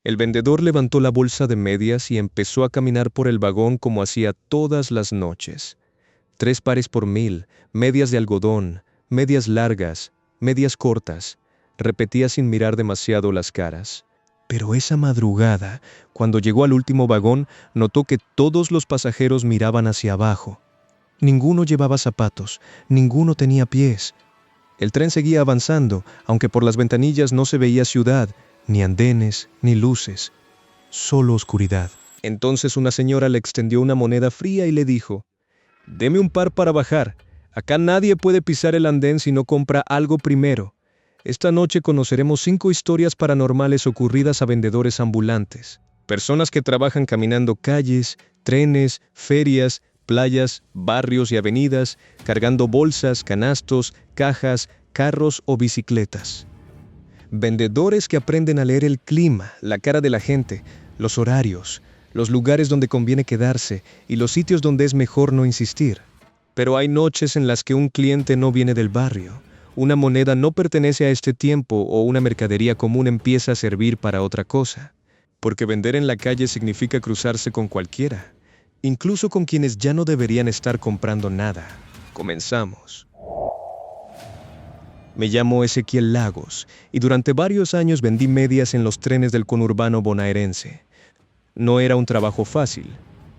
El vendedor levantó la bolsa de medias y empezó a caminar por el vagón como hacía todas las noches. 3 pares por 1000, medias de algodón, medias largas, medias cortas. Repetía sin mirar demasiado las caras. Pero esa madrugada, cuando llegó al último vagón, notó que todos los pasajeros miraban hacia abajo. Ninguno llevaba zapatos, ninguno tenía pies. El tren seguía avanzando, aunque por las ventanillas no se veía ciudad, ni andenes, ni luces, solo oscuridad. Entonces una señora le extendió una moneda fría y le dijo: «Deme un par para bajar. Acá nadie puede pisar el andén si no compra algo primero. Esta noche conoceremos 5 historias paranormales ocurridas a vendedores ambulantes. Personas que trabajan caminando calles, trenes, ferias, playas, barrios y avenidas, cargando bolsas, canastos, cajas, carros o bicicletas. Vendedores que aprenden a leer el clima, la cara de la gente, los horarios, los lugares donde conviene quedarse y los sitios donde es mejor no insistir. Pero hay noches en las que un cliente no viene del barrio, una moneda no pertenece a este tiempo o una mercadería común empieza a servir para otra cosa. Porque vender en la calle significa cruzarse con cualquiera, incluso con quienes ya no deberían estar comprando nada. Comenzamos. Me llamo Ezequiel Lagos y durante varios años vendí medias en los trenes del conurbano bonaerense. No era un trabajo fácil,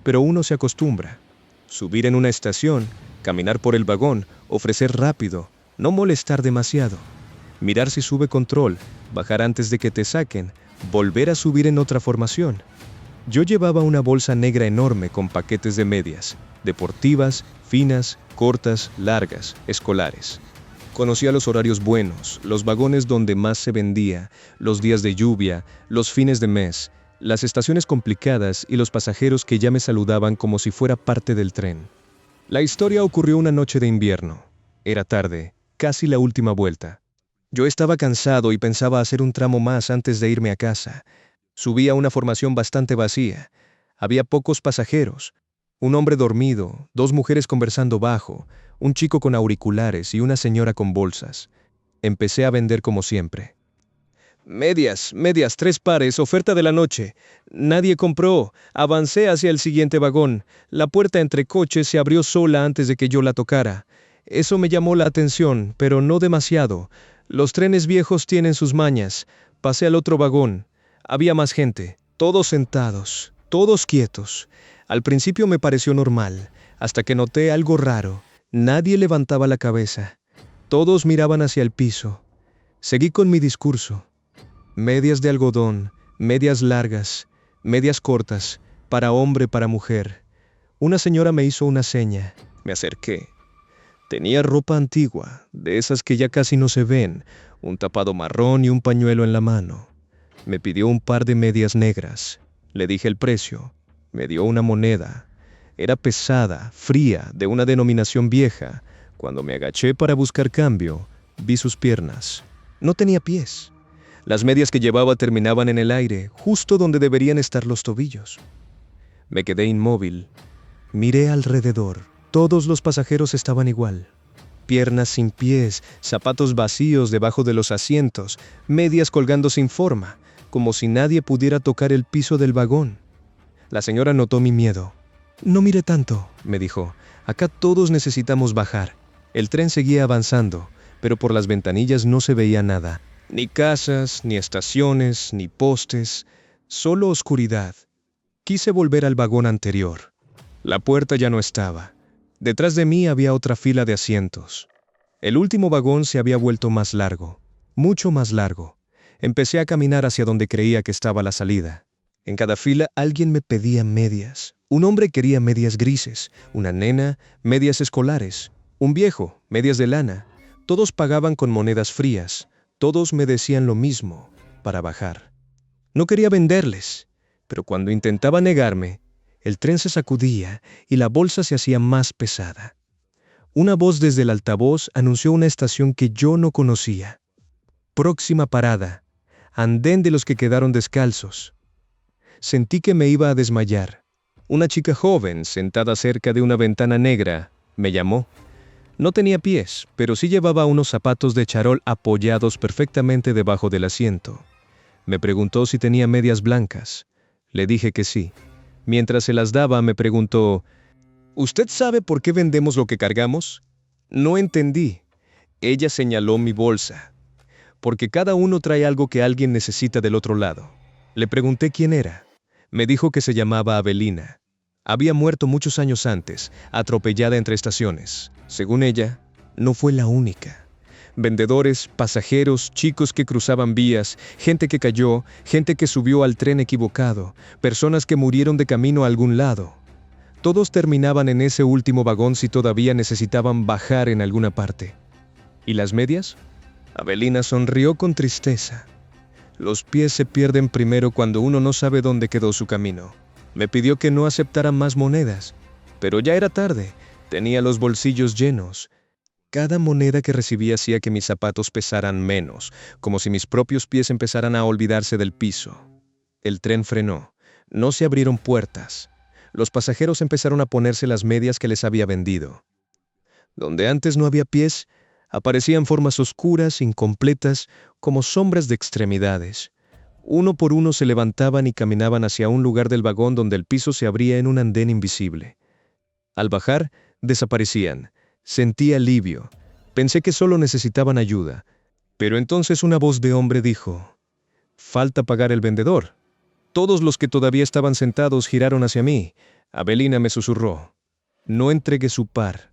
pero uno se acostumbra. Subir en una estación, caminar por el vagón, ofrecer rápido, no molestar demasiado. Mirar si sube control, bajar antes de que te saquen, volver a subir en otra formación. Yo llevaba una bolsa negra enorme con paquetes de medias, deportivas, finas, cortas, largas, escolares. Conocía los horarios buenos, los vagones donde más se vendía, los días de lluvia, los fines de mes, las estaciones complicadas y los pasajeros que ya me saludaban como si fuera parte del tren. La historia ocurrió una noche de invierno. Era tarde, casi la última vuelta. Yo estaba cansado y pensaba hacer un tramo más antes de irme a casa. Subí a una formación bastante vacía. Había pocos pasajeros. Un hombre dormido, 2 mujeres conversando bajo, un chico con auriculares y una señora con bolsas. Empecé a vender como siempre. Medias, 3 pares, oferta de la noche. Nadie compró. Avancé hacia el siguiente vagón. La puerta entre coches se abrió sola antes de que yo la tocara. Eso me llamó la atención, pero no demasiado. Los trenes viejos tienen sus mañas. Pasé al otro vagón. Había más gente, todos sentados, todos quietos. Al principio me pareció normal, hasta que noté algo raro. Nadie levantaba la cabeza. Todos miraban hacia el piso. Seguí con mi discurso. Medias de algodón, medias largas, medias cortas, para hombre, para mujer. Una señora me hizo una seña. Me acerqué. Tenía ropa antigua, de esas que ya casi no se ven, un tapado marrón y un pañuelo en la mano. Me pidió un par de medias negras. Le dije el precio. Me dio una moneda. Era pesada, fría, de una denominación vieja. Cuando me agaché para buscar cambio, vi sus piernas. No tenía pies. Las medias que llevaba terminaban en el aire, justo donde deberían estar los tobillos. Me quedé inmóvil. Miré alrededor. Todos los pasajeros estaban igual. Piernas sin pies, zapatos vacíos debajo de los asientos, medias colgando sin forma, como si nadie pudiera tocar el piso del vagón. La señora notó mi miedo. «No mire tanto», me dijo. «Acá todos necesitamos bajar». El tren seguía avanzando, pero por las ventanillas no se veía nada. Ni casas, ni estaciones, ni postes, solo oscuridad. Quise volver al vagón anterior. La puerta ya no estaba. Detrás de mí había otra fila de asientos. El último vagón se había vuelto más largo, mucho más largo. Empecé a caminar hacia donde creía que estaba la salida. En cada fila alguien me pedía medias. Un hombre quería medias grises, una nena, medias escolares, un viejo, medias de lana. Todos pagaban con monedas frías. Todos me decían lo mismo, para bajar. No quería venderles, pero cuando intentaba negarme, el tren se sacudía y la bolsa se hacía más pesada. Una voz desde el altavoz anunció una estación que yo no conocía. Próxima parada, andén de los que quedaron descalzos. Sentí que me iba a desmayar. Una chica joven, sentada cerca de una ventana negra, me llamó. No tenía pies, pero sí llevaba unos zapatos de charol apoyados perfectamente debajo del asiento. Me preguntó si tenía medias blancas. Le dije que sí. Mientras se las daba, me preguntó, ¿usted sabe por qué vendemos lo que cargamos? No entendí. Ella señaló mi bolsa. Porque cada uno trae algo que alguien necesita del otro lado. Le pregunté quién era. Me dijo que se llamaba Avelina. Había muerto muchos años antes, atropellada entre estaciones. Según ella, no fue la única. Vendedores, pasajeros, chicos que cruzaban vías, gente que cayó, gente que subió al tren equivocado, personas que murieron de camino a algún lado. Todos terminaban en ese último vagón si todavía necesitaban bajar en alguna parte. ¿Y las medias? Avelina sonrió con tristeza. Los pies se pierden primero cuando uno no sabe dónde quedó su camino. Me pidió que no aceptara más monedas, pero ya era tarde, tenía los bolsillos llenos. Cada moneda que recibía hacía que mis zapatos pesaran menos, como si mis propios pies empezaran a olvidarse del piso. El tren frenó. No se abrieron puertas. Los pasajeros empezaron a ponerse las medias que les había vendido. Donde antes no había pies, aparecían formas oscuras, incompletas, como sombras de extremidades. Uno por uno se levantaban y caminaban hacia un lugar del vagón donde el piso se abría en un andén invisible. Al bajar, desaparecían. Sentí alivio. Pensé que solo necesitaban ayuda. Pero entonces una voz de hombre dijo, «Falta pagar el vendedor». Todos los que todavía estaban sentados giraron hacia mí. Avelina me susurró, «No entregué su par».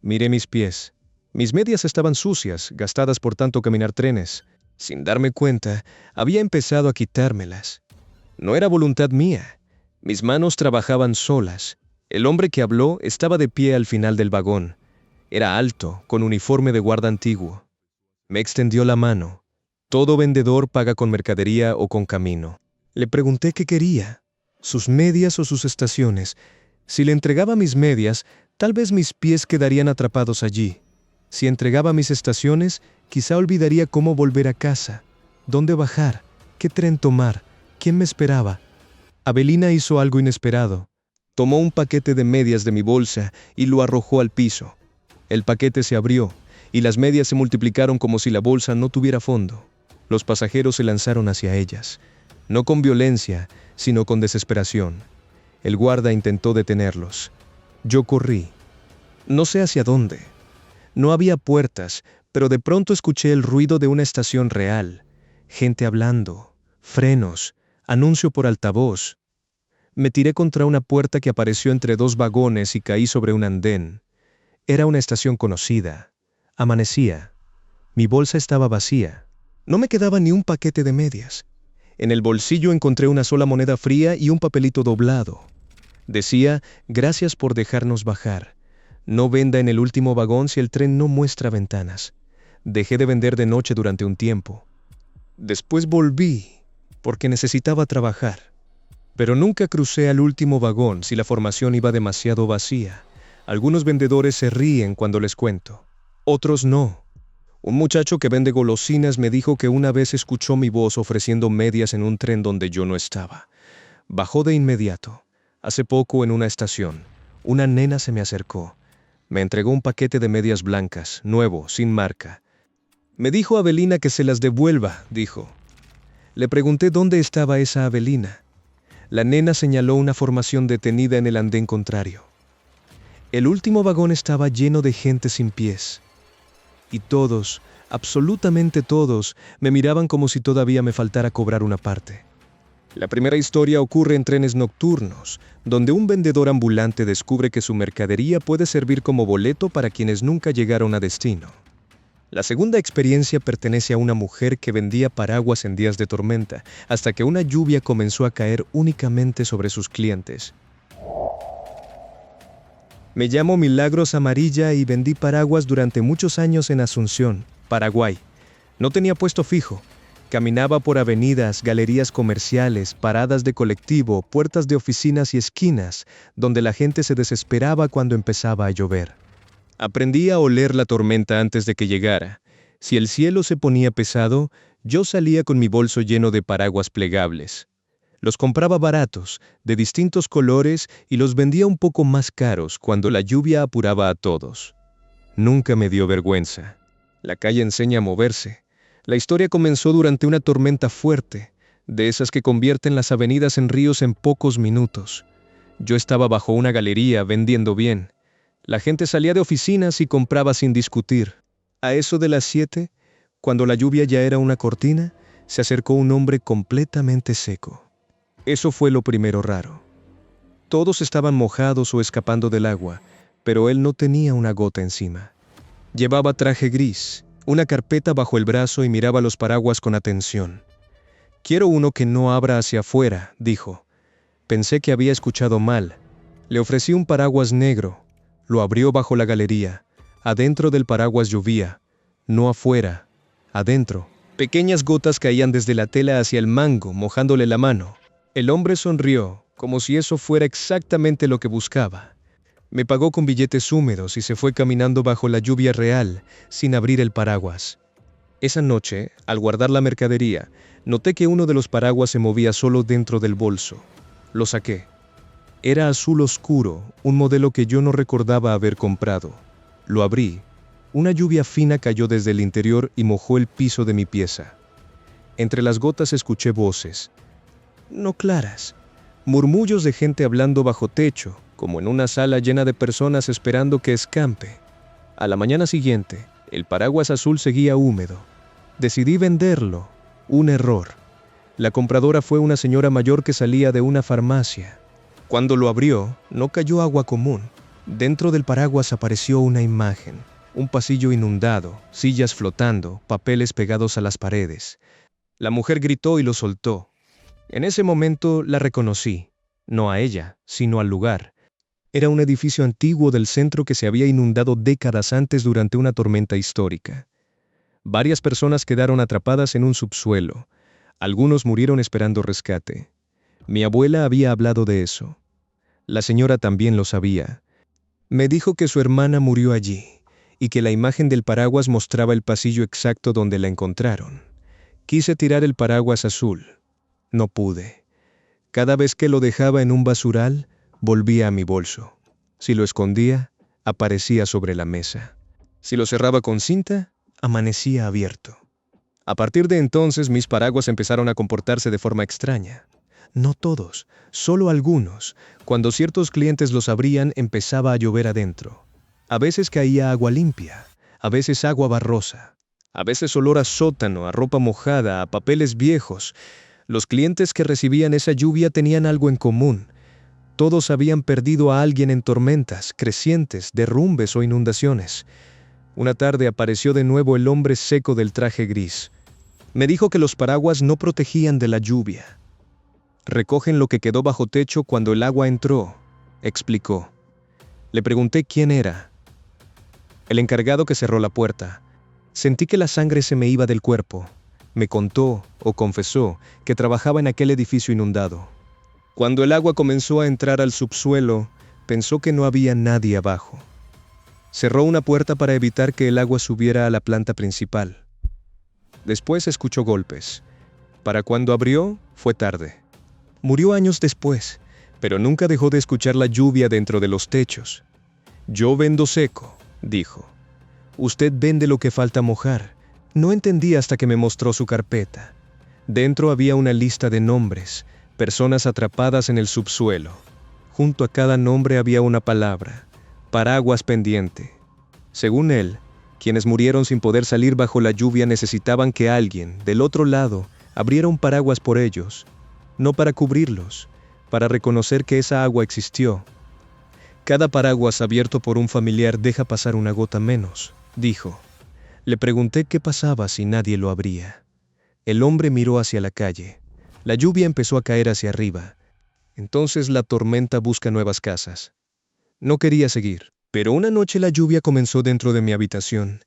Miré mis pies. Mis medias estaban sucias, gastadas por tanto caminar trenes. Sin darme cuenta, había empezado a quitármelas. No era voluntad mía. Mis manos trabajaban solas. El hombre que habló estaba de pie al final del vagón. Era alto, con uniforme de guarda antiguo. Me extendió la mano. Todo vendedor paga con mercadería o con camino. Le pregunté qué quería, sus medias o sus estaciones. Si le entregaba mis medias, tal vez mis pies quedarían atrapados allí. Si entregaba mis estaciones, quizá olvidaría cómo volver a casa, dónde bajar, qué tren tomar, quién me esperaba. Avelina hizo algo inesperado. Tomó un paquete de medias de mi bolsa y lo arrojó al piso. El paquete se abrió, y las medias se multiplicaron como si la bolsa no tuviera fondo. Los pasajeros se lanzaron hacia ellas, no con violencia, sino con desesperación. El guarda intentó detenerlos. Yo corrí. No sé hacia dónde. No había puertas, pero de pronto escuché el ruido de una estación real. Gente hablando, frenos, anuncio por altavoz. Me tiré contra una puerta que apareció entre dos vagones y caí sobre un andén. Era una estación conocida. Amanecía. Mi bolsa estaba vacía. No me quedaba ni un paquete de medias. En el bolsillo encontré una sola moneda fría y un papelito doblado. Decía, «Gracias por dejarnos bajar. No venda en el último vagón si el tren no muestra ventanas». Dejé de vender de noche durante un tiempo. Después volví, porque necesitaba trabajar. Pero nunca crucé al último vagón si la formación iba demasiado vacía. Algunos vendedores se ríen cuando les cuento. Otros no. Un muchacho que vende golosinas me dijo que una vez escuchó mi voz ofreciendo medias en un tren donde yo no estaba. Bajó de inmediato. Hace poco en una estación, una nena se me acercó. Me entregó un paquete de medias blancas, nuevo, sin marca. Me dijo Avelina que se las devuelva, dijo. Le pregunté dónde estaba esa Avelina. La nena señaló una formación detenida en el andén contrario. El último vagón estaba lleno de gente sin pies. Y todos, absolutamente todos, me miraban como si todavía me faltara cobrar una parte. La primera historia ocurre en trenes nocturnos, donde un vendedor ambulante descubre que su mercadería puede servir como boleto para quienes nunca llegaron a destino. La segunda experiencia pertenece a una mujer que vendía paraguas en días de tormenta, hasta que una lluvia comenzó a caer únicamente sobre sus clientes. Me llamo Milagros Amarilla y vendí paraguas durante muchos años en Asunción, Paraguay. No tenía puesto fijo. Caminaba por avenidas, galerías comerciales, paradas de colectivo, puertas de oficinas y esquinas, donde la gente se desesperaba cuando empezaba a llover. Aprendí a oler la tormenta antes de que llegara. Si el cielo se ponía pesado, yo salía con mi bolso lleno de paraguas plegables. Los compraba baratos, de distintos colores, y los vendía un poco más caros cuando la lluvia apuraba a todos. Nunca me dio vergüenza. La calle enseña a moverse. La historia comenzó durante una tormenta fuerte. de esas que convierten las avenidas en ríos en pocos minutos. Yo estaba bajo una galería vendiendo bien. La gente salía de oficinas y compraba sin discutir. A eso de las 7, cuando la lluvia ya era una cortina, se acercó un hombre completamente seco. Eso fue lo primero raro. Todos estaban mojados o escapando del agua, pero él no tenía una gota encima. Llevaba traje gris, una carpeta bajo el brazo y miraba los paraguas con atención. «Quiero uno que no abra hacia afuera», dijo. Pensé que había escuchado mal. Le ofrecí un paraguas negro. Lo abrió bajo la galería. Adentro del paraguas llovía. No afuera, adentro. Pequeñas gotas caían desde la tela hacia el mango, mojándole la mano. El hombre sonrió, como si eso fuera exactamente lo que buscaba. Me pagó con billetes húmedos y se fue caminando bajo la lluvia real, sin abrir el paraguas. Esa noche, al guardar la mercadería, noté que uno de los paraguas se movía solo dentro del bolso. Lo saqué. Era azul oscuro, un modelo que yo no recordaba haber comprado. Lo abrí. Una lluvia fina cayó desde el interior y mojó el piso de mi pieza. Entre las gotas escuché voces. No claras. Murmullos de gente hablando bajo techo, como en una sala llena de personas esperando que escampe. A la mañana siguiente, el paraguas azul seguía húmedo. Decidí venderlo. Un error. La compradora fue una señora mayor que salía de una farmacia. Cuando lo abrió, no cayó agua común. Dentro del paraguas apareció una imagen. Un pasillo inundado, sillas flotando, papeles pegados a las paredes. La mujer gritó y lo soltó. En ese momento la reconocí. No a ella, sino al lugar. Era un edificio antiguo del centro que se había inundado décadas antes durante una tormenta histórica. Varias personas quedaron atrapadas en un subsuelo. Algunos murieron esperando rescate. Mi abuela había hablado de eso. La señora también lo sabía. Me dijo que su hermana murió allí y que la imagen del paraguas mostraba el pasillo exacto donde la encontraron. Quise tirar el paraguas azul. No pude. Cada vez que lo dejaba en un basural, volvía a mi bolso. Si lo escondía, aparecía sobre la mesa. Si lo cerraba con cinta, amanecía abierto. A partir de entonces, mis paraguas empezaron a comportarse de forma extraña. No todos, solo algunos. Cuando ciertos clientes los abrían, empezaba a llover adentro. A veces caía agua limpia, a veces agua barrosa, a veces olor a sótano, a ropa mojada, a papeles viejos. Los clientes que recibían esa lluvia tenían algo en común. Todos habían perdido a alguien en tormentas, crecientes, derrumbes o inundaciones. Una tarde apareció de nuevo el hombre seco del traje gris. Me dijo que los paraguas no protegían de la lluvia. Recogen lo que quedó bajo techo cuando el agua entró, explicó. Le pregunté quién era. El encargado que cerró la puerta. Sentí que la sangre se me iba del cuerpo. Me contó, o confesó, que trabajaba en aquel edificio inundado. Cuando el agua comenzó a entrar al subsuelo, pensó que no había nadie abajo. Cerró una puerta para evitar que el agua subiera a la planta principal. Después escuchó golpes. Para cuando abrió, fue tarde. Murió años después, pero nunca dejó de escuchar la lluvia dentro de los techos. Yo vendo seco, dijo. Usted vende lo que falta mojar. No entendí hasta que me mostró su carpeta. Dentro había una lista de nombres, personas atrapadas en el subsuelo. Junto a cada nombre había una palabra, paraguas pendiente. Según él, quienes murieron sin poder salir bajo la lluvia necesitaban que alguien, del otro lado, abriera un paraguas por ellos, no para cubrirlos, para reconocer que esa agua existió. Cada paraguas abierto por un familiar deja pasar una gota menos, dijo. Le pregunté qué pasaba si nadie lo abría. El hombre miró hacia la calle. La lluvia empezó a caer hacia arriba. Entonces la tormenta busca nuevas casas. No quería seguir, pero una noche la lluvia comenzó dentro de mi habitación.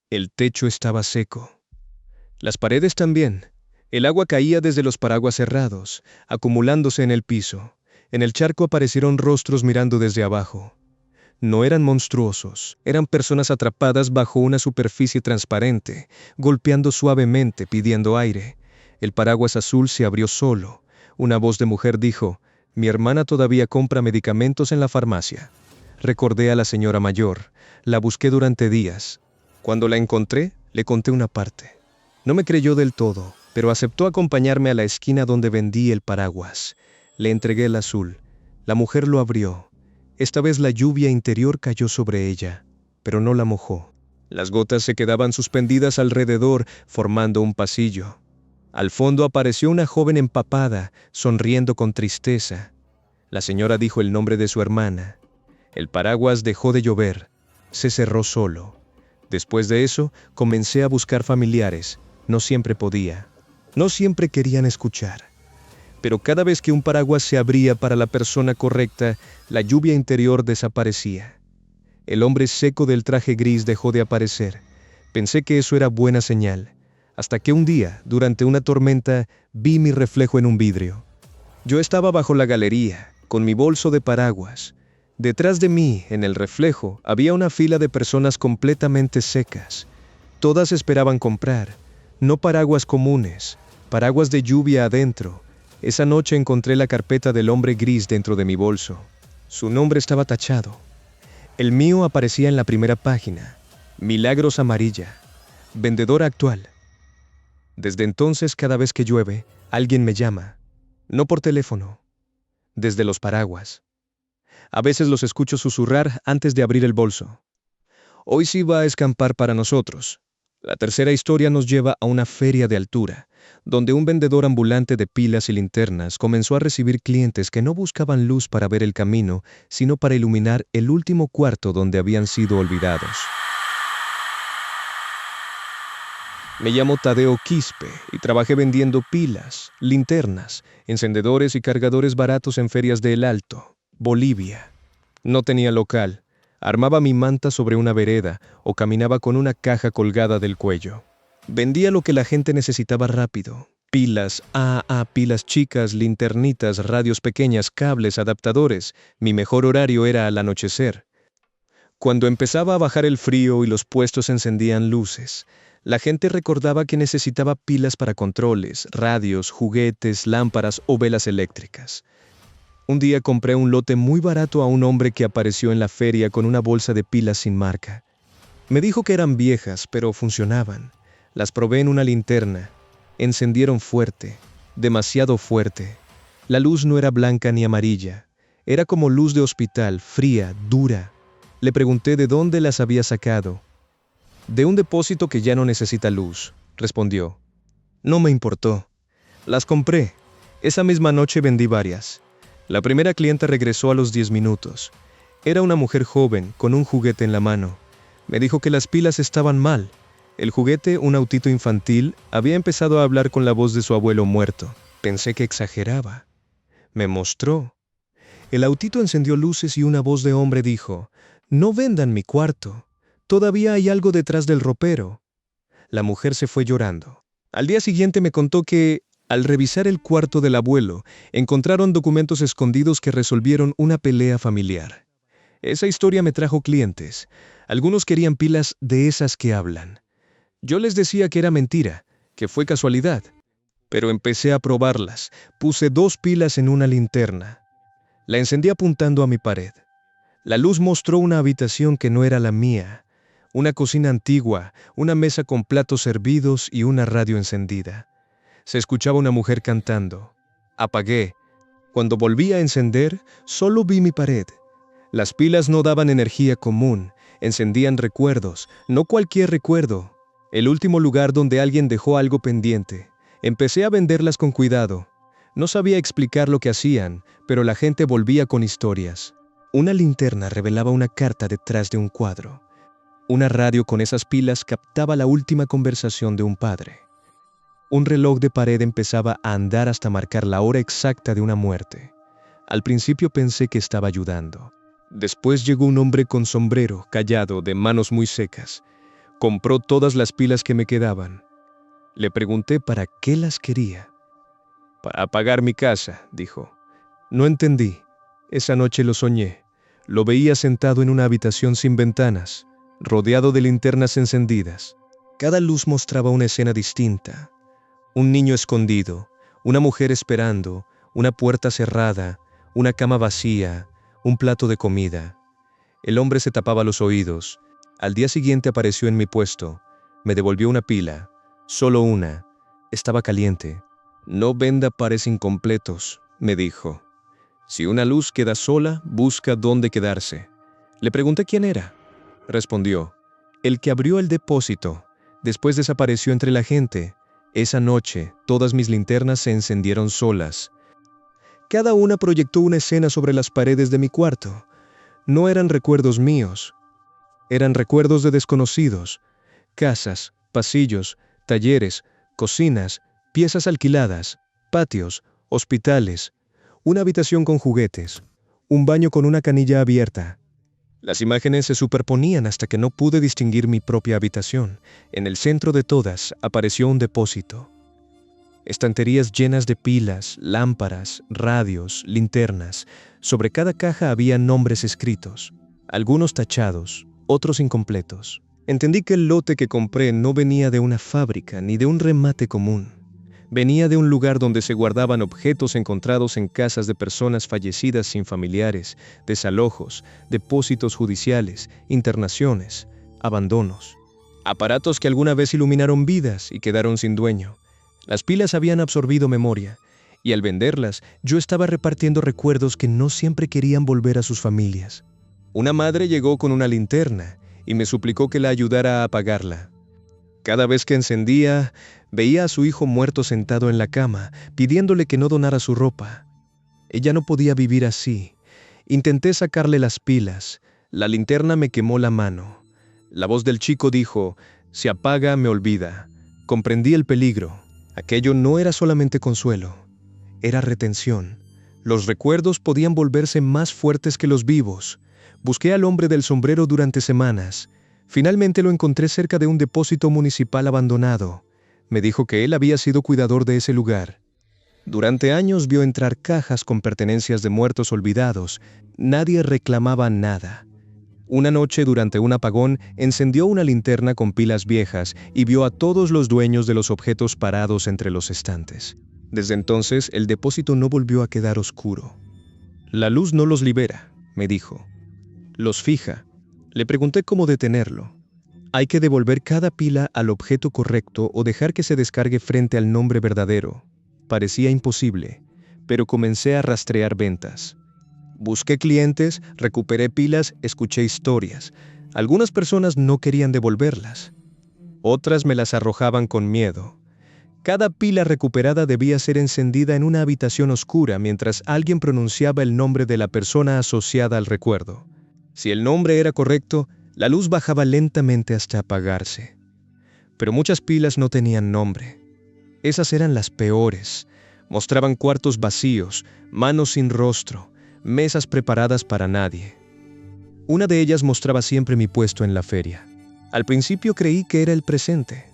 El techo estaba seco. Las paredes también. El agua caía desde los paraguas cerrados, acumulándose en el piso. En el charco aparecieron rostros mirando desde abajo. No eran monstruosos, eran personas atrapadas bajo una superficie transparente, golpeando suavemente, pidiendo aire. El paraguas azul se abrió solo. Una voz de mujer dijo, «Mi hermana todavía compra medicamentos en la farmacia». Recordé a la señora mayor. La busqué durante días. Cuando la encontré, le conté una parte. No me creyó del todo. pero aceptó acompañarme a la esquina donde vendí el paraguas. Le entregué el azul. La mujer lo abrió. Esta vez la lluvia interior cayó sobre ella, pero no la mojó. Las gotas se quedaban suspendidas alrededor, formando un pasillo. Al fondo apareció una joven empapada, sonriendo con tristeza. La señora dijo el nombre de su hermana. El paraguas dejó de llover. Se cerró solo. Después de eso, comencé a buscar familiares. No siempre podía. No siempre querían escuchar. Pero cada vez que un paraguas se abría para la persona correcta, la lluvia interior desaparecía. El hombre seco del traje gris dejó de aparecer. Pensé que eso era buena señal, hasta que un día, durante una tormenta, vi mi reflejo en un vidrio. Yo estaba bajo la galería, con mi bolso de paraguas. Detrás de mí, en el reflejo, había una fila de personas completamente secas. Todas esperaban comprar, no paraguas comunes, paraguas de lluvia adentro. Esa noche encontré la carpeta del hombre gris dentro de mi bolso. Su nombre estaba tachado. El mío aparecía en la primera página. Milagros Amarilla. Vendedora actual. Desde entonces, cada vez que llueve, alguien me llama. No por teléfono. Desde los paraguas. A veces los escucho susurrar antes de abrir el bolso. Hoy sí va a escampar para nosotros. La tercera historia nos lleva a una feria de altura, donde un vendedor ambulante de pilas y linternas comenzó a recibir clientes que no buscaban luz para ver el camino, sino para iluminar el último cuarto donde habían sido olvidados. Me llamo Tadeo Quispe y trabajé vendiendo pilas, linternas, encendedores y cargadores baratos en ferias de El Alto, Bolivia. No tenía local. Armaba mi manta sobre una vereda o caminaba con una caja colgada del cuello. Vendía lo que la gente necesitaba rápido. Pilas, pilas chicas, linternitas, radios pequeñas, cables, adaptadores. Mi mejor horario era al anochecer. Cuando empezaba a bajar el frío y los puestos encendían luces, la gente recordaba que necesitaba pilas para controles, radios, juguetes, lámparas o velas eléctricas. Un día compré un lote muy barato a un hombre que apareció en la feria con una bolsa de pilas sin marca. Me dijo que eran viejas, pero funcionaban. Las probé en una linterna. Encendieron fuerte, demasiado fuerte. La luz no era blanca ni amarilla. Era como luz de hospital, fría, dura. Le pregunté de dónde las había sacado. De un depósito que ya no necesita luz, respondió. No me importó. Las compré. Esa misma noche vendí varias. La primera clienta regresó a los 10 minutos. Era una mujer joven, con un juguete en la mano. Me dijo que las pilas estaban mal. El juguete, un autito infantil, había empezado a hablar con la voz de su abuelo muerto. Pensé que exageraba. Me mostró. El autito encendió luces y una voz de hombre dijo, «No vendan mi cuarto. Todavía hay algo detrás del ropero». La mujer se fue llorando. Al día siguiente me contó que, al revisar el cuarto del abuelo, encontraron documentos escondidos que resolvieron una pelea familiar. Esa historia me trajo clientes. Algunos querían pilas de esas que hablan. Yo les decía que era mentira, que fue casualidad. Pero empecé a probarlas. Puse 2 pilas en una linterna. La encendí apuntando a mi pared. La luz mostró una habitación que no era la mía. Una cocina antigua, una mesa con platos servidos y una radio encendida. Se escuchaba una mujer cantando. Apagué. Cuando volví a encender, solo vi mi pared. Las pilas no daban energía común, encendían recuerdos, no cualquier recuerdo. El último lugar donde alguien dejó algo pendiente. Empecé a venderlas con cuidado. No sabía explicar lo que hacían, pero la gente volvía con historias. Una linterna revelaba una carta detrás de un cuadro. Una radio con esas pilas captaba la última conversación de un padre. Un reloj de pared empezaba a andar hasta marcar la hora exacta de una muerte. Al principio pensé que estaba ayudando. Después llegó un hombre con sombrero, callado, de manos muy secas. Compró todas las pilas que me quedaban. Le pregunté para qué las quería. Para apagar mi casa, dijo. No entendí. Esa noche lo soñé. Lo veía sentado en una habitación sin ventanas, rodeado de linternas encendidas. Cada luz mostraba una escena distinta. Un niño escondido, una mujer esperando, una puerta cerrada, una cama vacía, un plato de comida. El hombre se tapaba los oídos. Al día siguiente apareció en mi puesto. Me devolvió una pila, solo una. Estaba caliente. No venda pares incompletos, me dijo. Si una luz queda sola, busca dónde quedarse. Le pregunté quién era. Respondió, el que abrió el depósito. Después desapareció entre la gente. Esa noche, todas mis linternas se encendieron solas. Cada una proyectó una escena sobre las paredes de mi cuarto. No eran recuerdos míos. Eran recuerdos de desconocidos. Casas, pasillos, talleres, cocinas, piezas alquiladas, patios, hospitales, una habitación con juguetes, un baño con una canilla abierta. Las imágenes se superponían hasta que no pude distinguir mi propia habitación. En el centro de todas apareció un depósito. Estanterías llenas de pilas, lámparas, radios, linternas. Sobre cada caja había nombres escritos, algunos tachados, otros incompletos. Entendí que el lote que compré no venía de una fábrica ni de un remate común. Venía de un lugar donde se guardaban objetos encontrados en casas de personas fallecidas sin familiares, desalojos, depósitos judiciales, internaciones, abandonos. Aparatos que alguna vez iluminaron vidas y quedaron sin dueño. Las pilas habían absorbido memoria, y al venderlas, yo estaba repartiendo recuerdos que no siempre querían volver a sus familias. Una madre llegó con una linterna y me suplicó que la ayudara a apagarla. Cada vez que encendía, veía a su hijo muerto sentado en la cama, pidiéndole que no donara su ropa. Ella no podía vivir así. Intenté sacarle las pilas. La linterna me quemó la mano. La voz del chico dijo, «Se apaga, me olvida». Comprendí el peligro. Aquello no era solamente consuelo. Era retención. Los recuerdos podían volverse más fuertes que los vivos. Busqué al hombre del sombrero durante semanas. Finalmente lo encontré cerca de un depósito municipal abandonado. Me dijo que él había sido cuidador de ese lugar. Durante años vio entrar cajas con pertenencias de muertos olvidados. Nadie reclamaba nada. Una noche, durante un apagón, encendió una linterna con pilas viejas y vio a todos los dueños de los objetos parados entre los estantes. Desde entonces, el depósito no volvió a quedar oscuro. La luz no los libera, me dijo. Los fija. Le pregunté cómo detenerlo. Hay que devolver cada pila al objeto correcto o dejar que se descargue frente al nombre verdadero. Parecía imposible, pero comencé a rastrear ventas. Busqué clientes, recuperé pilas, escuché historias. Algunas personas no querían devolverlas. Otras me las arrojaban con miedo. Cada pila recuperada debía ser encendida en una habitación oscura mientras alguien pronunciaba el nombre de la persona asociada al recuerdo. Si el nombre era correcto, la luz bajaba lentamente hasta apagarse. Pero muchas pilas no tenían nombre. Esas eran las peores. Mostraban cuartos vacíos, manos sin rostro, mesas preparadas para nadie. Una de ellas mostraba siempre mi puesto en la feria. Al principio creí que era el presente.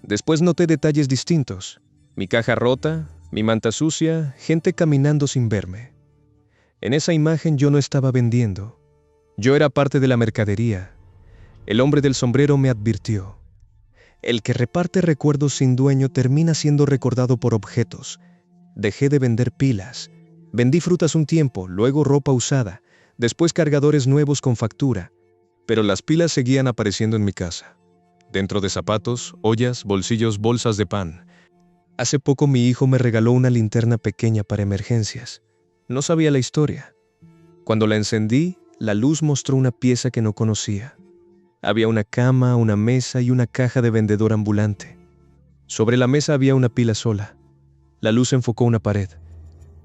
Después noté detalles distintos. Mi caja rota, mi manta sucia, gente caminando sin verme. En esa imagen yo no estaba vendiendo. Yo era parte de la mercadería. El hombre del sombrero me advirtió. El que reparte recuerdos sin dueño termina siendo recordado por objetos. Dejé de vender pilas. Vendí frutas un tiempo, luego ropa usada, después cargadores nuevos con factura. Pero las pilas seguían apareciendo en mi casa. Dentro de zapatos, ollas, bolsillos, bolsas de pan. Hace poco mi hijo me regaló una linterna pequeña para emergencias. No sabía la historia. Cuando la encendí, la luz mostró una pieza que no conocía. Había una cama, una mesa y una caja de vendedor ambulante. Sobre la mesa había una pila sola. La luz enfocó una pared.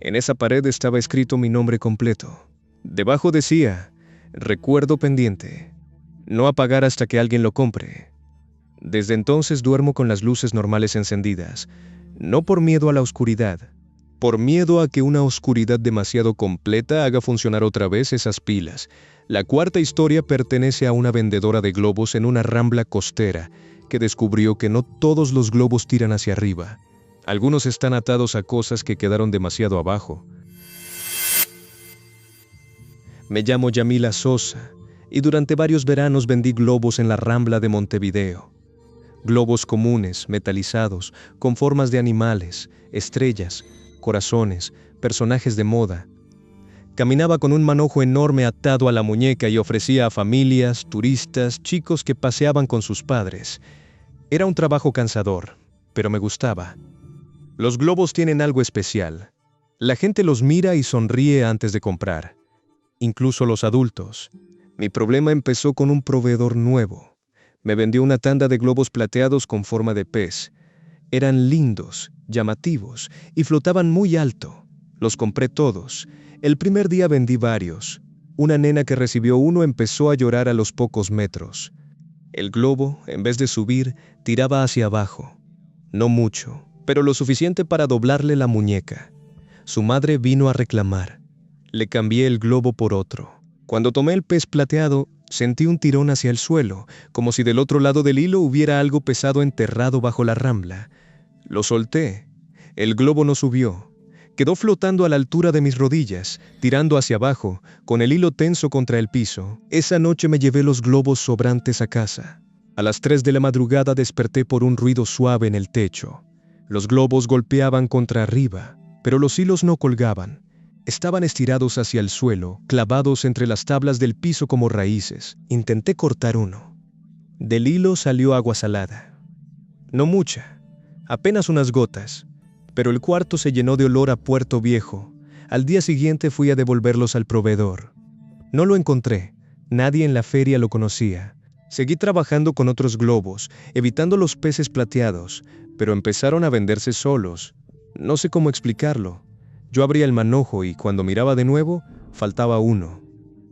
En esa pared estaba escrito mi nombre completo. Debajo decía, recuerdo pendiente. No apagar hasta que alguien lo compre. Desde entonces duermo con las luces normales encendidas. No por miedo a la oscuridad. Por miedo a que una oscuridad demasiado completa haga funcionar otra vez esas pilas. La cuarta historia pertenece a una vendedora de globos en una rambla costera que descubrió que no todos los globos tiran hacia arriba. Algunos están atados a cosas que quedaron demasiado abajo. Me llamo Yamila Sosa y durante varios veranos vendí globos en la Rambla de Montevideo. Globos comunes, metalizados, con formas de animales, estrellas, corazones, personajes de moda. Caminaba con un manojo enorme atado a la muñeca y ofrecía a familias, turistas, chicos que paseaban con sus padres. Era un trabajo cansador, pero me gustaba. Los globos tienen algo especial. La gente los mira y sonríe antes de comprar, incluso los adultos. Mi problema empezó con un proveedor nuevo. Me vendió una tanda de globos plateados con forma de pez. Eran lindos, llamativos y flotaban muy alto. Los compré todos. El primer día vendí varios. Una nena que recibió uno empezó a llorar a los pocos metros. El globo, en vez de subir, tiraba hacia abajo. No mucho, pero lo suficiente para doblarle la muñeca. Su madre vino a reclamar. Le cambié el globo por otro. Cuando tomé el pez plateado, sentí un tirón hacia el suelo, como si del otro lado del hilo hubiera algo pesado enterrado bajo la rambla. Lo solté. El globo no subió. Quedó flotando a la altura de mis rodillas, tirando hacia abajo, con el hilo tenso contra el piso. Esa noche me llevé los globos sobrantes a casa. A las 3 de la madrugada desperté por un ruido suave en el techo. Los globos golpeaban contra arriba, pero los hilos no colgaban. Estaban estirados hacia el suelo, clavados entre las tablas del piso como raíces. Intenté cortar uno. Del hilo salió agua salada. No mucha, apenas unas gotas. Pero el cuarto se llenó de olor a Puerto Viejo. Al día siguiente fui a devolverlos al proveedor. No lo encontré. Nadie en la feria lo conocía. Seguí trabajando con otros globos, evitando los peces plateados, pero empezaron a venderse solos. No sé cómo explicarlo. Yo abría el manojo y cuando miraba de nuevo, faltaba uno.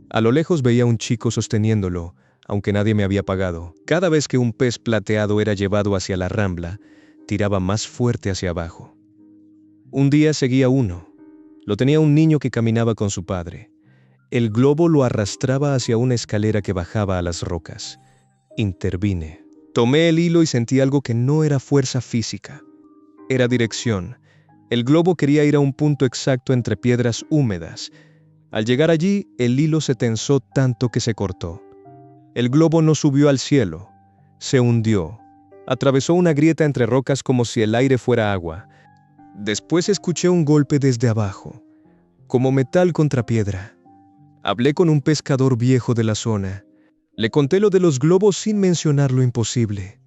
A lo lejos veía a un chico sosteniéndolo, aunque nadie me había pagado. Cada vez que un pez plateado era llevado hacia la rambla, tiraba más fuerte hacia abajo. Un día seguía uno. Lo tenía un niño que caminaba con su padre. El globo lo arrastraba hacia una escalera que bajaba a las rocas. Intervine. Tomé el hilo y sentí algo que no era fuerza física. Era dirección. El globo quería ir a un punto exacto entre piedras húmedas. Al llegar allí, el hilo se tensó tanto que se cortó. El globo no subió al cielo. Se hundió. Atravesó una grieta entre rocas como si el aire fuera agua. Después escuché un golpe desde abajo, como metal contra piedra. Hablé con un pescador viejo de la zona. Le conté lo de los globos sin mencionar lo imposible.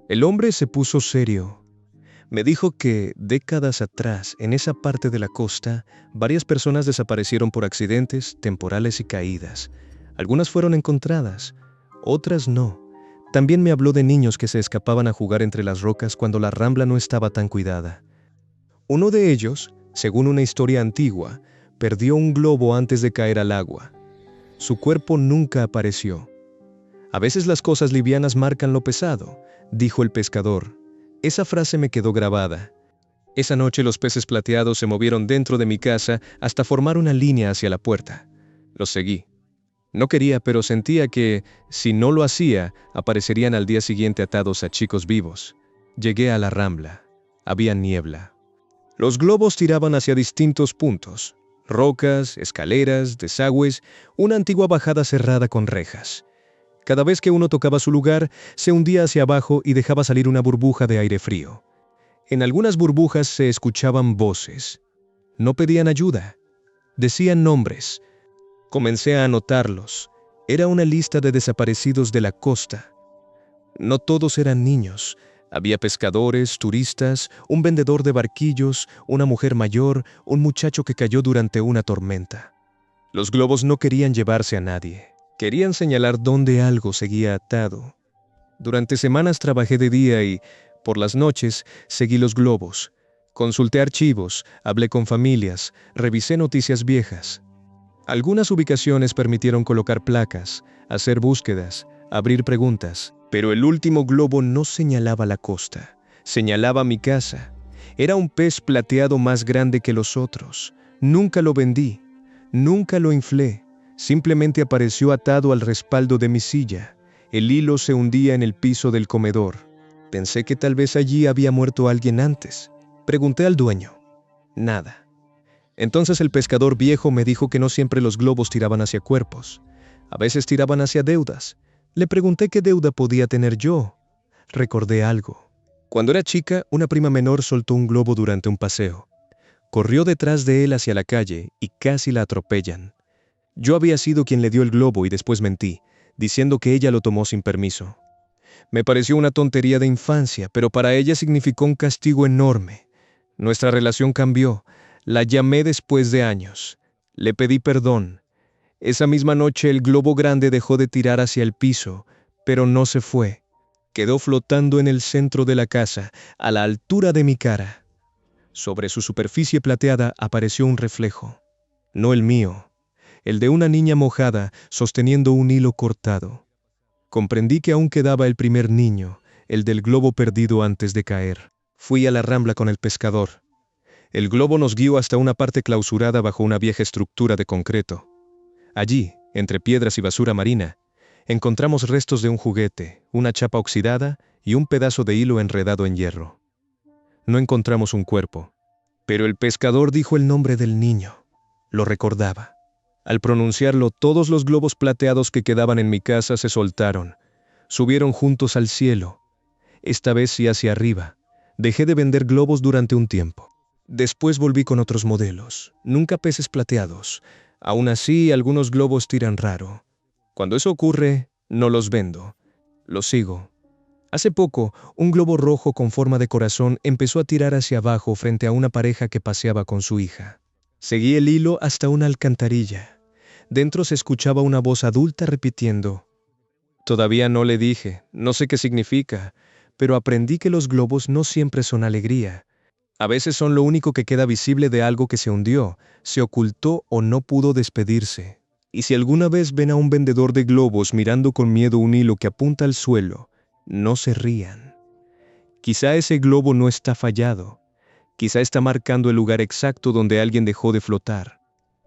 El hombre se puso serio. Me dijo que, décadas atrás, en esa parte de la costa, varias personas desaparecieron por accidentes, temporales y caídas. Algunas fueron encontradas, otras no. También me habló de niños que se escapaban a jugar entre las rocas cuando la rambla no estaba tan cuidada. Uno de ellos, según una historia antigua, perdió un globo antes de caer al agua. Su cuerpo nunca apareció. A veces las cosas livianas marcan lo pesado, dijo el pescador. Esa frase me quedó grabada. Esa noche los peces plateados se movieron dentro de mi casa hasta formar una línea hacia la puerta. Los seguí. No quería, pero sentía que, si no lo hacía, aparecerían al día siguiente atados a chicos vivos. Llegué a la rambla. Había niebla. Los globos tiraban hacia distintos puntos. Rocas, escaleras, desagües, una antigua bajada cerrada con rejas. Cada vez que uno tocaba su lugar, se hundía hacia abajo y dejaba salir una burbuja de aire frío. En algunas burbujas se escuchaban voces. No pedían ayuda. Decían nombres. Comencé a anotarlos. Era una lista de desaparecidos de la costa. No todos eran niños. Había pescadores, turistas, un vendedor de barquillos, una mujer mayor, un muchacho que cayó durante una tormenta. Los globos no querían llevarse a nadie. Querían señalar dónde algo seguía atado. Durante semanas trabajé de día y, por las noches, seguí los globos. Consulté archivos, hablé con familias, revisé noticias viejas. Algunas ubicaciones permitieron colocar placas, hacer búsquedas, abrir preguntas. Pero el último globo no señalaba la costa, señalaba mi casa. Era un pez plateado más grande que los otros. Nunca lo vendí, nunca lo inflé. Simplemente apareció atado al respaldo de mi silla. El hilo se hundía en el piso del comedor. Pensé que tal vez allí había muerto alguien antes. Pregunté al dueño. Nada. Entonces el pescador viejo me dijo que no siempre los globos tiraban hacia cuerpos. A veces tiraban hacia deudas. Le pregunté qué deuda podía tener yo. Recordé algo. Cuando era chica, una prima menor soltó un globo durante un paseo. Corrió detrás de él hacia la calle y casi la atropellan. Yo había sido quien le dio el globo y después mentí, diciendo que ella lo tomó sin permiso. Me pareció una tontería de infancia, pero para ella significó un castigo enorme. Nuestra relación cambió. La llamé después de años. Le pedí perdón. Esa misma noche el globo grande dejó de tirar hacia el piso, pero no se fue. Quedó flotando en el centro de la casa, a la altura de mi cara. Sobre su superficie plateada apareció un reflejo. No el mío, el de una niña mojada sosteniendo un hilo cortado. Comprendí que aún quedaba el primer niño, el del globo perdido antes de caer. Fui a la rambla con el pescador. El globo nos guió hasta una parte clausurada bajo una vieja estructura de concreto. Allí, entre piedras y basura marina, encontramos restos de un juguete, una chapa oxidada y un pedazo de hilo enredado en hierro. No encontramos un cuerpo, pero el pescador dijo el nombre del niño. Lo recordaba. Al pronunciarlo, todos los globos plateados que quedaban en mi casa se soltaron. Subieron juntos al cielo. Esta vez sí hacia arriba. Dejé de vender globos durante un tiempo. Después volví con otros modelos, nunca peces plateados. Aún así, algunos globos tiran raro. Cuando eso ocurre, no los vendo. Los sigo. Hace poco, un globo rojo con forma de corazón empezó a tirar hacia abajo frente a una pareja que paseaba con su hija. Seguí el hilo hasta una alcantarilla. Dentro se escuchaba una voz adulta repitiendo. Todavía no le dije, no sé qué significa, pero aprendí que los globos no siempre son alegría. A veces son lo único que queda visible de algo que se hundió, se ocultó o no pudo despedirse. Y si alguna vez ven a un vendedor de globos mirando con miedo un hilo que apunta al suelo, no se rían. Quizá ese globo no está fallado. Quizá está marcando el lugar exacto donde alguien dejó de flotar.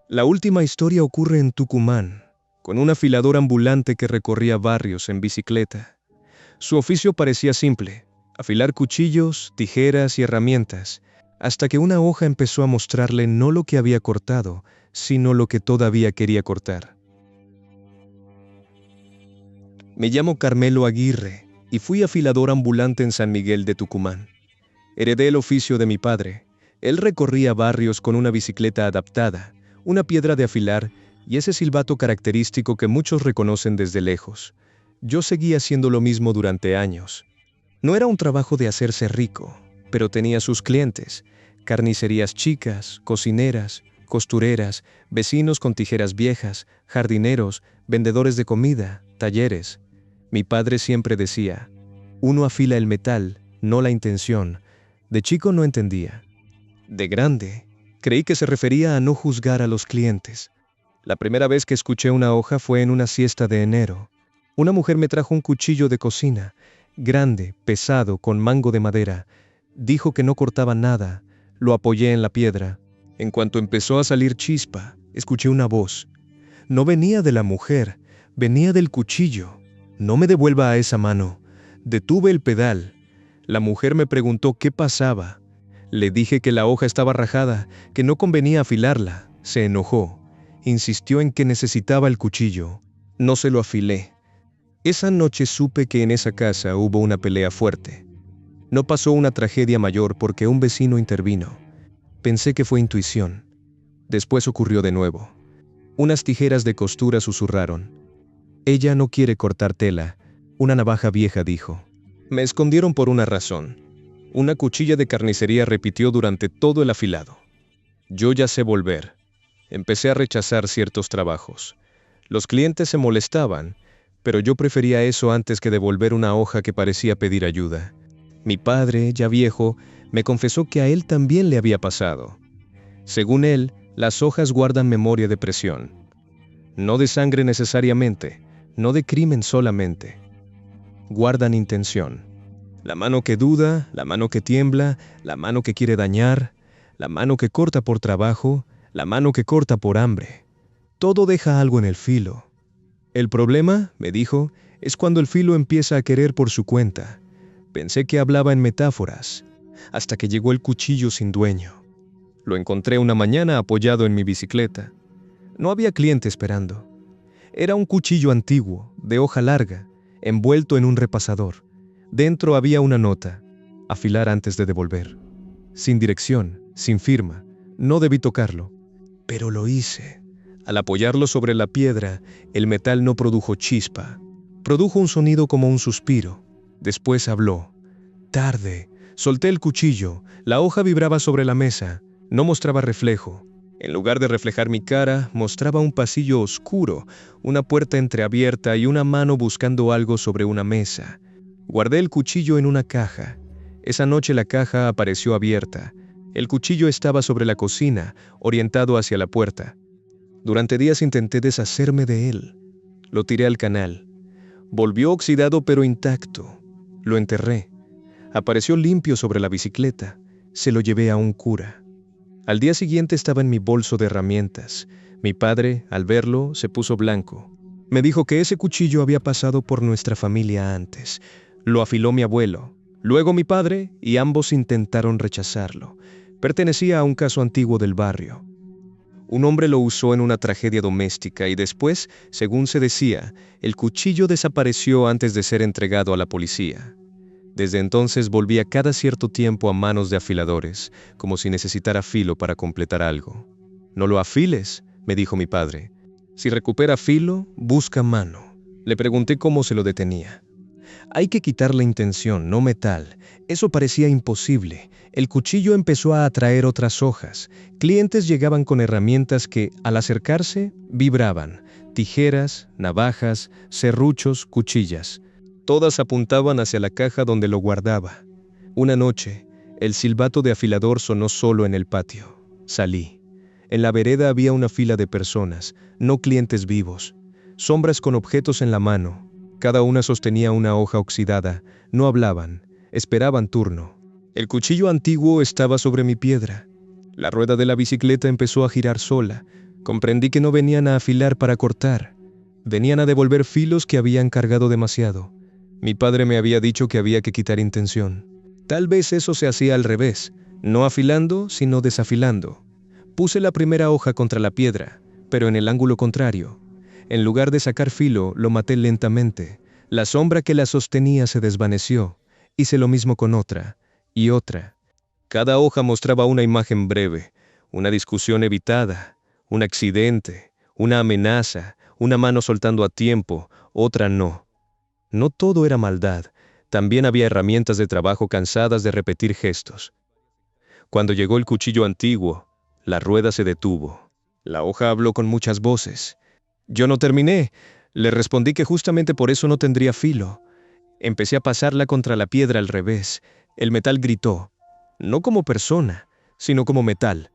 La última historia ocurre en Tucumán, con un afilador ambulante que recorría barrios en bicicleta. Su oficio parecía simple: afilar cuchillos, tijeras y herramientas, hasta que una hoja empezó a mostrarle no lo que había cortado, sino lo que todavía quería cortar. Me llamo Carmelo Aguirre y fui afilador ambulante en San Miguel de Tucumán. Heredé el oficio de mi padre. Él recorría barrios con una bicicleta adaptada, una piedra de afilar y ese silbato característico que muchos reconocen desde lejos. Yo seguí haciendo lo mismo durante años. No era un trabajo de hacerse rico, pero tenía sus clientes: carnicerías chicas, cocineras, costureras, vecinos con tijeras viejas, jardineros, vendedores de comida, talleres. Mi padre siempre decía: uno afila el metal, no la intención. De chico no entendía. De grande, creí que se refería a no juzgar a los clientes. La primera vez que escuché una hoja fue en una siesta de enero. Una mujer me trajo un cuchillo de cocina, grande, pesado, con mango de madera. Dijo que no cortaba nada. Lo apoyé en la piedra. En cuanto empezó a salir chispa, escuché una voz. No venía de la mujer, venía del cuchillo. No me devuelva a esa mano. Detuve el pedal. La mujer me preguntó qué pasaba. Le dije que la hoja estaba rajada, que no convenía afilarla. Se enojó. Insistió en que necesitaba el cuchillo. No se lo afilé. Esa noche supe que en esa casa hubo una pelea fuerte. No pasó una tragedia mayor porque un vecino intervino. Pensé que fue intuición. Después ocurrió de nuevo. Unas tijeras de costura susurraron. Ella no quiere cortar tela. Una navaja vieja dijo. Me escondieron por una razón. Una cuchilla de carnicería repitió durante todo el afilado. Yo ya sé volver. Empecé a rechazar ciertos trabajos. Los clientes se molestaban, pero yo prefería eso antes que devolver una hoja que parecía pedir ayuda. Mi padre, ya viejo, me confesó que a él también le había pasado. Según él, las hojas guardan memoria de presión. No de sangre necesariamente, no de crimen solamente. Guardan intención. La mano que duda, la mano que tiembla, la mano que quiere dañar, la mano que corta por trabajo, la mano que corta por hambre. Todo deja algo en el filo. El problema, me dijo, es cuando el filo empieza a querer por su cuenta. Pensé que hablaba en metáforas, hasta que llegó el cuchillo sin dueño. Lo encontré una mañana apoyado en mi bicicleta. No había cliente esperando. Era un cuchillo antiguo, de hoja larga, envuelto en un repasador. Dentro había una nota: afilar antes de devolver. Sin dirección, sin firma. No debí tocarlo, pero lo hice. Al apoyarlo sobre la piedra, el metal no produjo chispa. Produjo un sonido como un suspiro. Después habló. Tarde. Solté el cuchillo. La hoja vibraba sobre la mesa. No mostraba reflejo. En lugar de reflejar mi cara, mostraba un pasillo oscuro, una puerta entreabierta y una mano buscando algo sobre una mesa. Guardé el cuchillo en una caja. Esa noche la caja apareció abierta. El cuchillo estaba sobre la cocina, orientado hacia la puerta. Durante días intenté deshacerme de él. Lo tiré al canal. Volvió oxidado pero intacto. Lo enterré. Apareció limpio sobre la bicicleta. Se lo llevé a un cura. Al día siguiente estaba en mi bolso de herramientas. Mi padre, al verlo, se puso blanco. Me dijo que ese cuchillo había pasado por nuestra familia antes. Lo afiló mi abuelo, luego mi padre, y ambos intentaron rechazarlo. Pertenecía a un caso antiguo del barrio. Un hombre lo usó en una tragedia doméstica y después, según se decía, el cuchillo desapareció antes de ser entregado a la policía. Desde entonces volvía cada cierto tiempo a manos de afiladores, como si necesitara filo para completar algo. «No lo afiles», me dijo mi padre. «Si recupera filo, busca mano». Le pregunté cómo se lo detenía. «Hay que quitar la intención, no metal». Eso parecía imposible. El cuchillo empezó a atraer otras hojas. Clientes llegaban con herramientas que, al acercarse, vibraban. Tijeras, navajas, serruchos, cuchillas. Todas apuntaban hacia la caja donde lo guardaba. Una noche, el silbato de afilador sonó solo en el patio. Salí. En la vereda había una fila de personas, no clientes vivos. Sombras con objetos en la mano. Cada una sostenía una hoja oxidada. No hablaban. Esperaban turno. El cuchillo antiguo estaba sobre mi piedra. La rueda de la bicicleta empezó a girar sola. Comprendí que no venían a afilar para cortar. Venían a devolver filos que habían cargado demasiado. Mi padre me había dicho que había que quitar intención. Tal vez eso se hacía al revés, no afilando, sino desafilando. Puse la primera hoja contra la piedra, pero en el ángulo contrario. En lugar de sacar filo, lo maté lentamente. La sombra que la sostenía se desvaneció. Hice lo mismo con otra, y otra. Cada hoja mostraba una imagen breve, una discusión evitada, un accidente, una amenaza, una mano soltando a tiempo, otra no. No todo era maldad, también había herramientas de trabajo cansadas de repetir gestos. Cuando llegó el cuchillo antiguo, la rueda se detuvo. La hoja habló con muchas voces. Yo no terminé. Le respondí que justamente por eso no tendría filo. Empecé a pasarla contra la piedra al revés. El metal gritó, no como persona, sino como metal.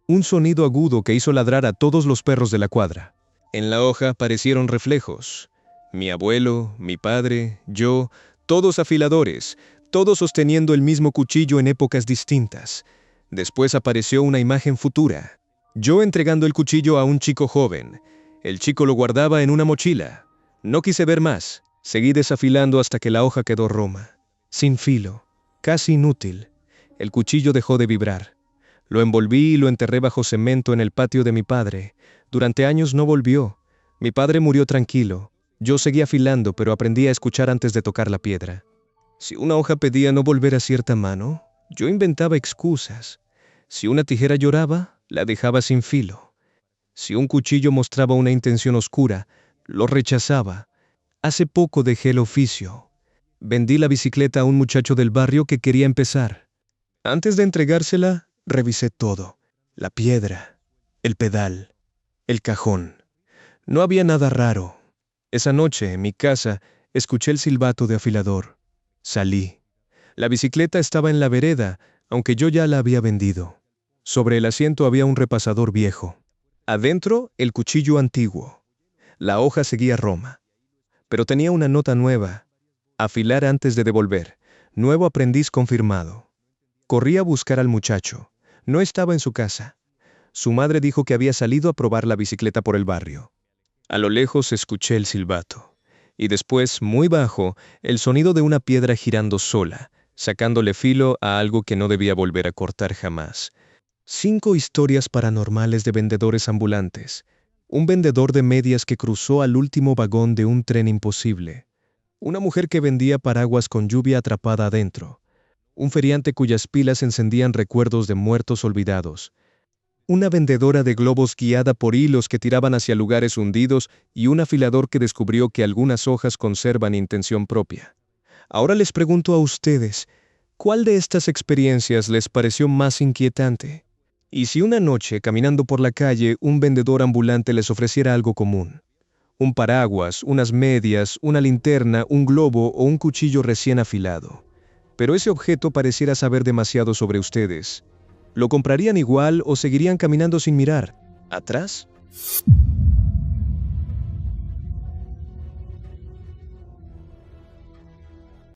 Un sonido agudo que hizo ladrar a todos los perros de la cuadra. En la hoja aparecieron reflejos. Mi abuelo, mi padre, yo, todos afiladores, todos sosteniendo el mismo cuchillo en épocas distintas. Después apareció una imagen futura. Yo entregando el cuchillo a un chico joven. El chico lo guardaba en una mochila. No quise ver más. Seguí desafilando hasta que la hoja quedó roma. Sin filo. Casi inútil. El cuchillo dejó de vibrar. Lo envolví y lo enterré bajo cemento en el patio de mi padre. Durante años no volvió. Mi padre murió tranquilo. Yo seguí afilando, pero aprendí a escuchar antes de tocar la piedra. Si una hoja pedía no volver a cierta mano, yo inventaba excusas. Si una tijera lloraba, la dejaba sin filo. Si un cuchillo mostraba una intención oscura, lo rechazaba. Hace poco dejé el oficio. Vendí la bicicleta a un muchacho del barrio que quería empezar. Antes de entregársela, revisé todo. La piedra, el pedal, el cajón. No había nada raro. Esa noche, en mi casa, escuché el silbato de afilador. Salí. La bicicleta estaba en la vereda, aunque yo ya la había vendido. Sobre el asiento había un repasador viejo. Adentro, el cuchillo antiguo. La hoja seguía roma. Pero tenía una nota nueva. Afilar antes de devolver. Nuevo aprendiz confirmado. Corrí a buscar al muchacho. No estaba en su casa. Su madre dijo que había salido a probar la bicicleta por el barrio. A lo lejos escuché el silbato, y después, muy bajo, el sonido de una piedra girando sola, sacándole filo a algo que no debía volver a cortar jamás. 5 historias paranormales de vendedores ambulantes. Un vendedor de medias que cruzó al último vagón de un tren imposible. Una mujer que vendía paraguas con lluvia atrapada adentro. Un feriante cuyas pilas encendían recuerdos de muertos olvidados. Una vendedora de globos guiada por hilos que tiraban hacia lugares hundidos y un afilador que descubrió que algunas hojas conservan intención propia. Ahora les pregunto a ustedes, ¿cuál de estas experiencias les pareció más inquietante? Y si una noche, caminando por la calle, un vendedor ambulante les ofreciera algo común, un paraguas, unas medias, una linterna, un globo o un cuchillo recién afilado, pero ese objeto pareciera saber demasiado sobre ustedes, ¿lo comprarían igual o seguirían caminando sin mirar? ¿Atrás?